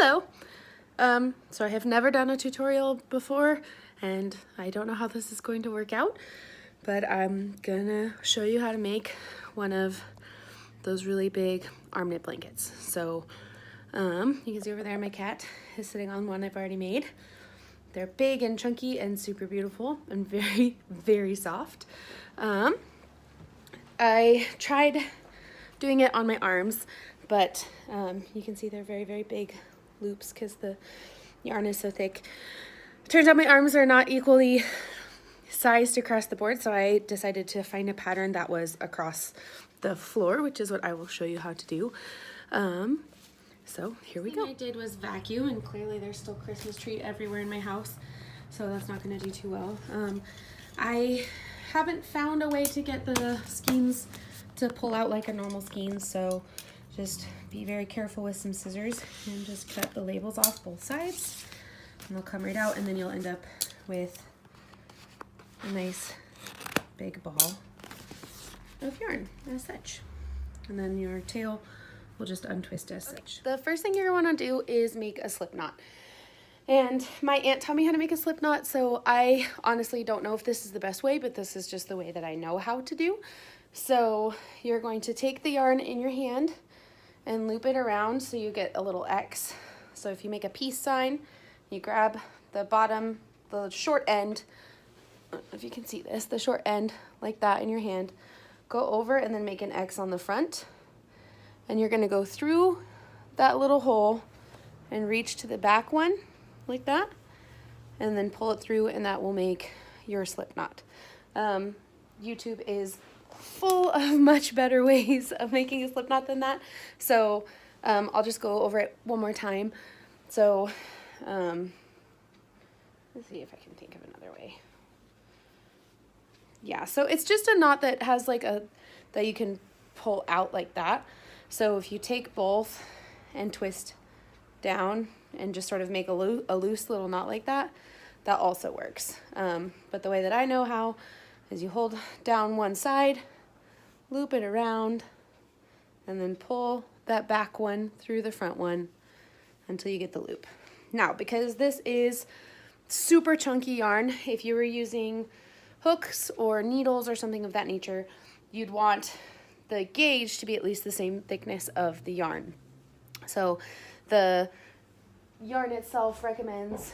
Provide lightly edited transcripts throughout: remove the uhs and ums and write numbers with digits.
Hello. So I have never done a tutorial before and I don't know how this is going to work out, but I'm gonna show you how to make one of those really big arm knit blankets. So you can see over there my cat is sitting on one I've already made. They're big and chunky and super beautiful and very, very soft. I tried doing it on my arms, but you can see they're very, very big loops because the yarn is so thick. Turns out my arms are not equally sized across the board, so I decided to find a pattern that was across the floor, which is what I will show you how to do. So here we go. What I did was vacuum, and clearly there's still Christmas tree everywhere in my house, so that's not going to do too well. I haven't found a way to get the skeins to pull out like a normal skein, so just be very careful with some scissors and just cut the labels off both sides, and they'll come right out, and then you'll end up with a nice big ball of yarn as such. And then your tail will just untwist as such. The first thing you're gonna wanna do is make a slip knot. And my aunt taught me how to make a slip knot, so I honestly don't know if this is the best way, but this is just the way that I know how to do. So you're going to take the yarn in your hand and loop it around so you get a little X. So if you make a peace sign, you grab the bottom, the short end, if you can see this, the short end like that in your hand, go over and then make an X on the front. And you're gonna go through that little hole and reach to the back one like that, and then pull it through, and that will make your slip knot. YouTube is full of much better ways of making a slip knot than that, so I'll just go over it one more time. So let's see if I can think of another way. Yeah, so it's just a knot that has like that you can pull out like that. So if you take both and twist down and just sort of make a loose little knot like that, that also works. But the way that I know how is you hold down one side, loop it around, and then pull that back one through the front one until you get the loop. Now, because this is super chunky yarn, if you were using hooks or needles or something of that nature, you'd want the gauge to be at least the same thickness of the yarn. So the yarn itself recommends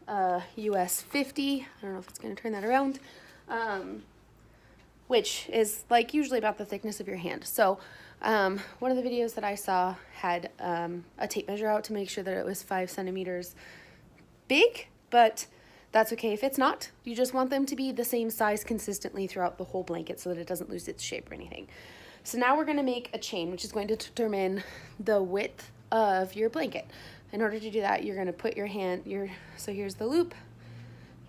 US 50. I don't know if it's going to turn that around, which is like usually about the thickness of your hand. So one of the videos that I saw had a tape measure out to make sure that it was 5 centimeters big, but that's okay if it's not. You just want them to be the same size consistently throughout the whole blanket so that it doesn't lose its shape or anything. So now we're going to make a chain, which is going to determine the width of your blanket. In order to do that, you're going to put your hand, so here's the loop.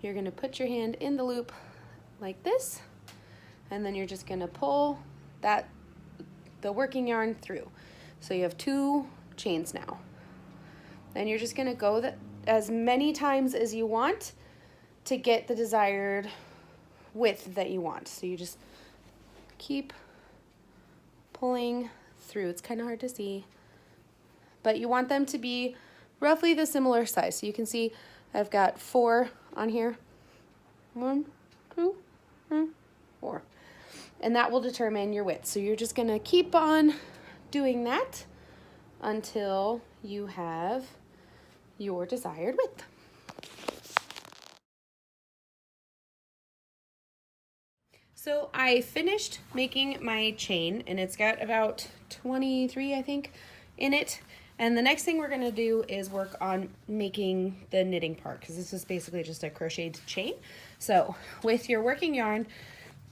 You're going to put your hand in the loop like this, and then you're just going to pull the working yarn through. So you have 2 chains now. Then you're just going to go as many times as you want to get the desired width that you want. So you just keep pulling through. It's kind of hard to see, but you want them to be roughly the similar size. So you can see I've got 4 on here. 1, 2, 3, 4. And that will determine your width. So you're just going to keep on doing that until you have your desired width. So I finished making my chain, and it's got about 23, I think, in it. And the next thing we're gonna do is work on making the knitting part, because this is basically just a crocheted chain. So with your working yarn,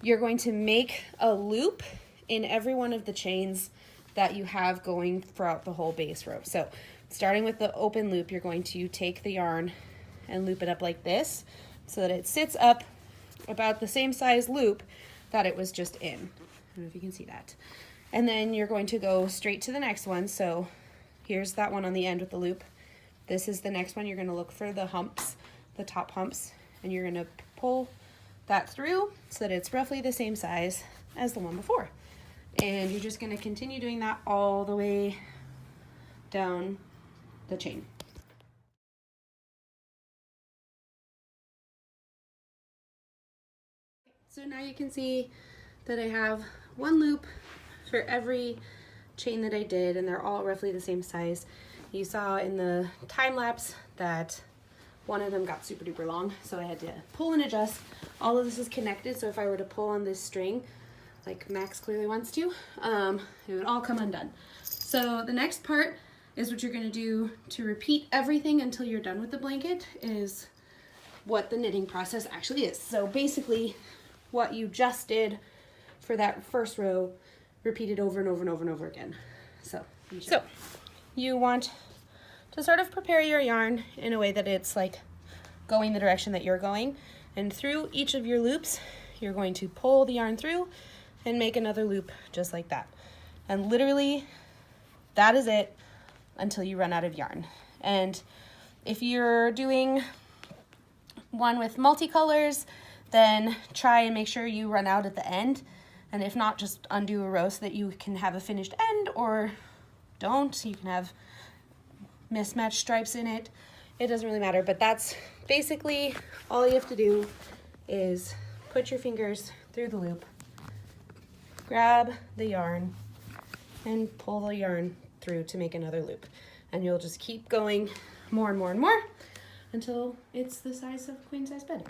you're going to make a loop in every one of the chains that you have going throughout the whole base row. So starting with the open loop, you're going to take the yarn and loop it up like this so that it sits up about the same size loop that it was just in. I don't know if you can see that. And then you're going to go straight to the next one. So here's that one on the end with the loop. This is the next one. You're going to look for the humps, the top humps, and you're going to pull that through so that it's roughly the same size as the one before. And you're just going to continue doing that all the way down the chain. So now you can see that I have one loop for every chain that I did, and they're all roughly the same size. You saw in the time lapse that one of them got super duper long, so I had to pull and adjust. All of this is connected, so if I were to pull on this string, like Max clearly wants to, it would all come undone. So the next part is what you're gonna do to repeat everything until you're done with the blanket is what the knitting process actually is. So basically what you just did for that first row, repeated over and over and over and over again. So you want to sort of prepare your yarn in a way that it's like going the direction that you're going. And through each of your loops, you're going to pull the yarn through and make another loop just like that. And literally, that is it until you run out of yarn. And if you're doing one with multicolors, then try and make sure you run out at the end. And if not, just undo a row so that you can have a finished end, or don't. You can have mismatched stripes in it. It doesn't really matter, but that's basically all you have to do is put your fingers through the loop, grab the yarn, and pull the yarn through to make another loop. And you'll just keep going more and more and more until it's the size of queen size bed.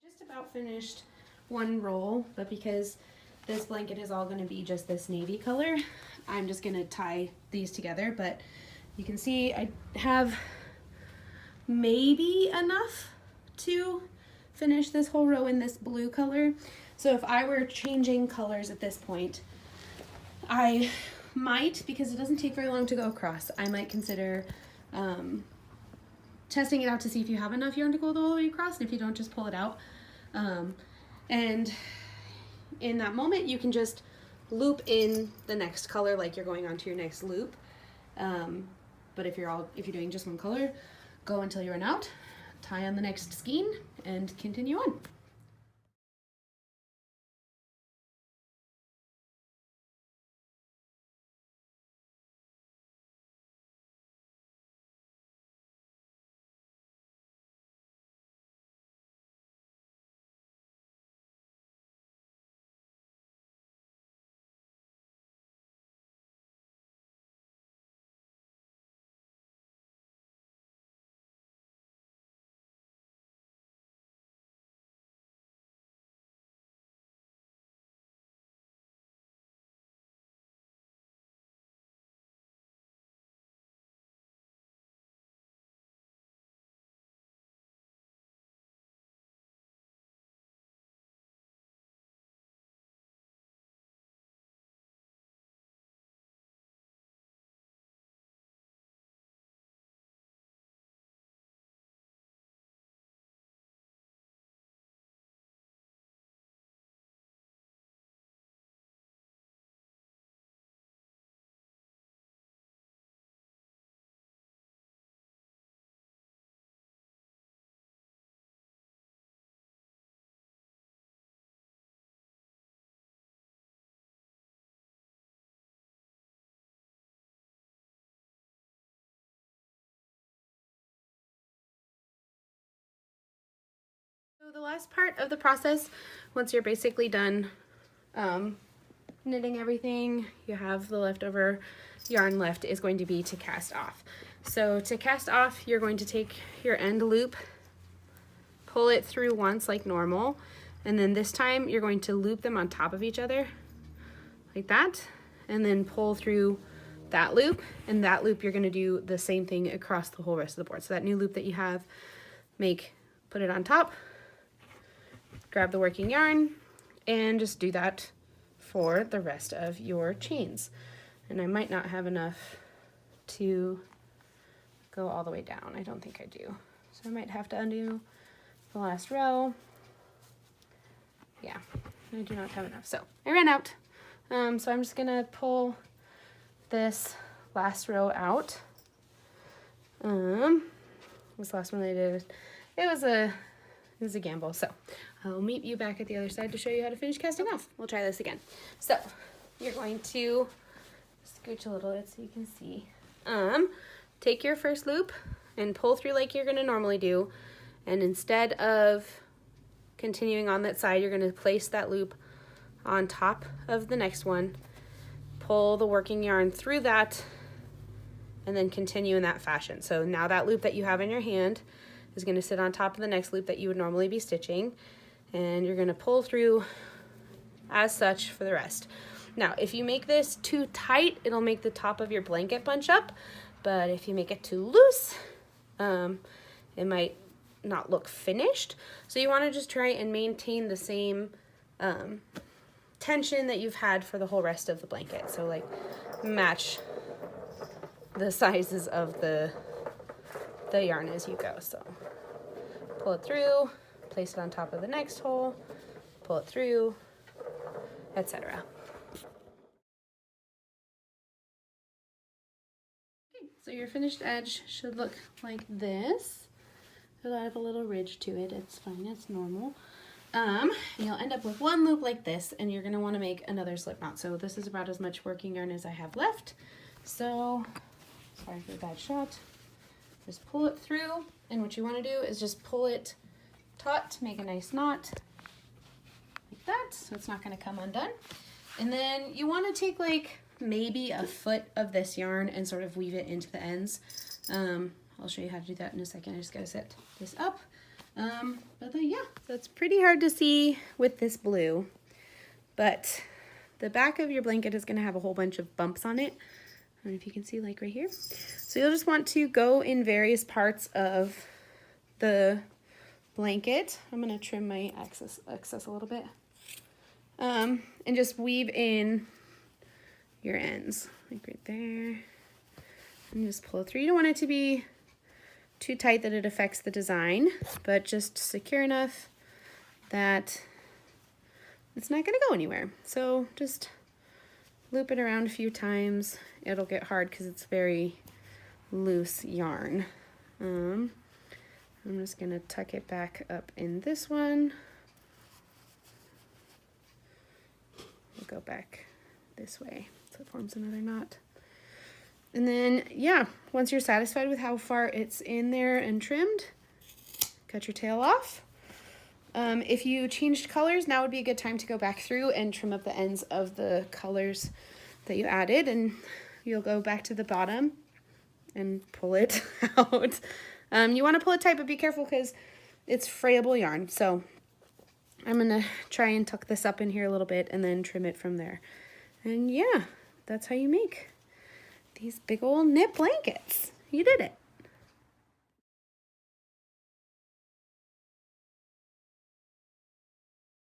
Just about finished one roll, but because this blanket is all going to be just this navy color, I'm just going to tie these together. But you can see I have maybe enough to finish this whole row in this blue color. So if I were changing colors at this point, I might, because it doesn't take very long to go across, I might consider testing it out to see if you have enough yarn to go the whole way across, and if you don't, just pull it out. And in that moment, you can just loop in the next color like you're going on to your next loop. But if you're doing just one color, go until you run out, tie on the next skein, and continue on. So the last part of the process, once you're basically done knitting everything, you have the leftover yarn left, is going to be to cast off. So to cast off, you're going to take your end loop, pull it through once like normal, and then this time you're going to loop them on top of each other like that, and then pull through that loop, and that loop you're going to do the same thing across the whole rest of the board. So that new loop that you have, put it on top, grab the working yarn, And just do that for the rest of your chains. And I might not have enough to go all the way down. I don't think I do. So I might have to undo the last row. Yeah, I do not have enough. So I ran out. So I'm just gonna pull this last row out. This last one I did, it was a gamble. So I'll meet you back at the other side to show you how to finish casting off. We'll try this again. So you're going to scooch a little bit so you can see. Take your first loop and pull through like you're gonna normally do. And instead of continuing on that side, you're gonna place that loop on top of the next one, pull the working yarn through that, and then continue in that fashion. So now that loop that you have in your hand is gonna sit on top of the next loop that you would normally be stitching, and you're gonna pull through as such for the rest. Now, if you make this too tight, it'll make the top of your blanket bunch up, but if you make it too loose, it might not look finished. So you wanna just try and maintain the same tension that you've had for the whole rest of the blanket. So like match the sizes of the yarn as you go. So pull it through, place it on top of the next hole, pull it through, etc. Okay, so your finished edge should look like this. It'll have a little ridge to it. It's fine, it's normal. You'll end up with one loop like this, and you're gonna wanna make another slip knot. So this is about as much working yarn as I have left. So, sorry for the bad shot. Just pull it through, and what you wanna do is just pull it taut to make a nice knot, like that, so it's not gonna come undone. And then you wanna take like maybe a foot of this yarn and sort of weave it into the ends. I'll show you how to do that in a second. I just gotta set this up. But then, yeah, that's pretty hard to see with this blue, but the back of your blanket is gonna have a whole bunch of bumps on it. I don't know if you can see, like right here. So you'll just want to go in various parts of the blanket. I'm gonna trim my excess a little bit. And just weave in your ends, like right there. And just pull it through. You don't want it to be too tight that it affects the design, but just secure enough that it's not gonna go anywhere. So just loop it around a few times. It'll get hard because it's very loose yarn. I'm just gonna tuck it back up in this one. We'll go back this way so it forms another knot. And then, yeah, once you're satisfied with how far it's in there and trimmed, cut your tail off. If you changed colors, now would be a good time to go back through and trim up the ends of the colors that you added, and you'll go back to the bottom and pull it out. You want to pull it tight, but be careful because it's frayable yarn. So I'm gonna try and tuck this up in here a little bit and then trim it from there. And yeah, that's how you make these big old knit blankets. You did it.